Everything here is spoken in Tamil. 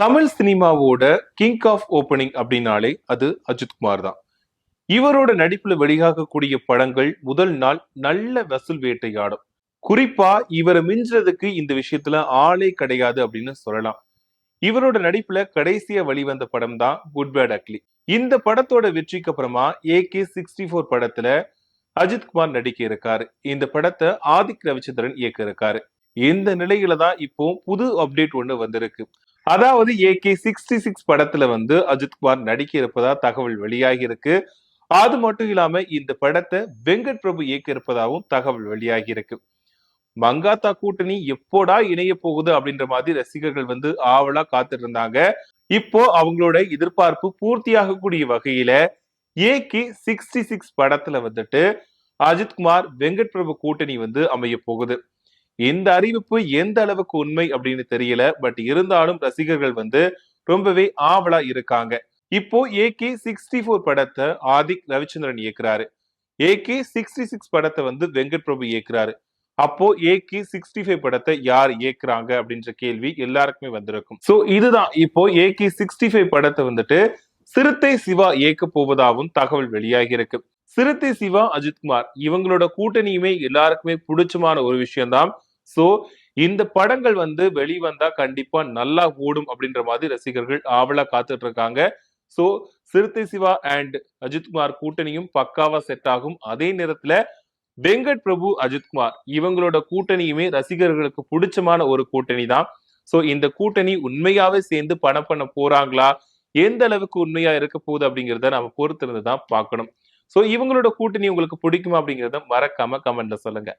தமிழ் சினிமாவோட கிங் ஆஃப் ஓப்பனிங் அப்படின்னாலே அது அஜித்குமார் தான். இவரோட நடிப்புல வெளியாகக்கூடிய படங்கள் முதல் நாள் நல்ல வசூல் வேட்டையாடும். குறிப்பா இவரை மிஞ்சுறதுக்கு இந்த விஷயத்துல ஆளே கிடையாது அப்படின்னு சொல்லலாம். இவரோட நடிப்புல கடைசியா வெளிவந்த படம் தான் குட் பேட் அக்லி. இந்த படத்தோட வெற்றிக்கு அப்புறமா AK-64 படத்துல அஜித்குமார் நடிக்க இருக்காரு. இந்த படத்தை ஆதிக் ரவிச்சந்திரன் இயக்க இருக்காரு. இந்த நிலையில தான் இப்போ புது அப்டேட் ஒண்ணு வந்திருக்கு. அதாவது AK-66 படத்துல அஜித்குமார் நடிக்க இருப்பதா தகவல் வெளியாகி இருக்கு. அது மட்டும் இல்லாம இந்த படத்தை வெங்கட் பிரபு இயக்க இருப்பதாகவும் தகவல் வெளியாகி இருக்கு. மங்காத்தா கூட்டணி எப்போடா இணைய போகுது அப்படின்ற மாதிரி ரசிகர்கள் ஆவலா காத்துட்டு இருந்தாங்க. இப்போ அவங்களோட எதிர்பார்ப்பு பூர்த்தியாகக்கூடிய வகையில AK-66 படத்துல அஜித்குமார் வெங்கட் பிரபு கூட்டணி அமைய போகுது. இந்த அறிவிப்பு எந்த அளவுக்கு உண்மை அப்படின்னு தெரியல. பட் இருந்தாலும் ரசிகர்கள் ரொம்பவே ஆவலா இருக்காங்க. இப்போ AK-64 படத்தை ஆதிக் ரவிச்சந்திரன் இயக்குறாரு. AK-66 படத்தை வெங்கட் பிரபு இயக்குறாரு. அப்போ AK-65 படத்தை யார் இயக்குறாங்க அப்படின்ற கேள்வி எல்லாருக்குமே வந்திருக்கும். சோ இதுதான் இப்போ AK-65 படத்தை சிறுத்தை சிவா இயக்க போவதாகவும் தகவல் வெளியாகி இருக்கு. சிறுத்தை சிவா, அஜித்குமார் இவங்களோட கூட்டணியுமே எல்லாருக்குமே பிடிச்சமான ஒரு விஷயம்தான். சோ இந்த படங்கள் வெளிவந்தா கண்டிப்பா நல்லா ஓடும் அப்படின்ற மாதிரி ரசிகர்கள் ஆவலா காத்துட்டு இருக்காங்க. சோ சிறுத்தை சிவா அண்ட் அஜித்குமார் கூட்டணியும் பக்காவா செட் ஆகும். அதே நேரத்துல வெங்கட் பிரபு, அஜித்குமார் இவங்களோட கூட்டணியுமே ரசிகர்களுக்கு பிடிச்சமான ஒரு கூட்டணி தான். சோ இந்த கூட்டணி உண்மையாவே சேர்ந்து படம் பண்ண போறாங்களா, எந்த அளவுக்கு உண்மையா இருக்க போகுது அப்படிங்கிறத நம்ம பொறுத்திருந்து தான் பார்க்கணும். சோ இவங்களோட கூட்டணி உங்களுக்கு பிடிக்குமா அப்படிங்கறத மறக்காம கமெண்ட்ல சொல்லுங்க.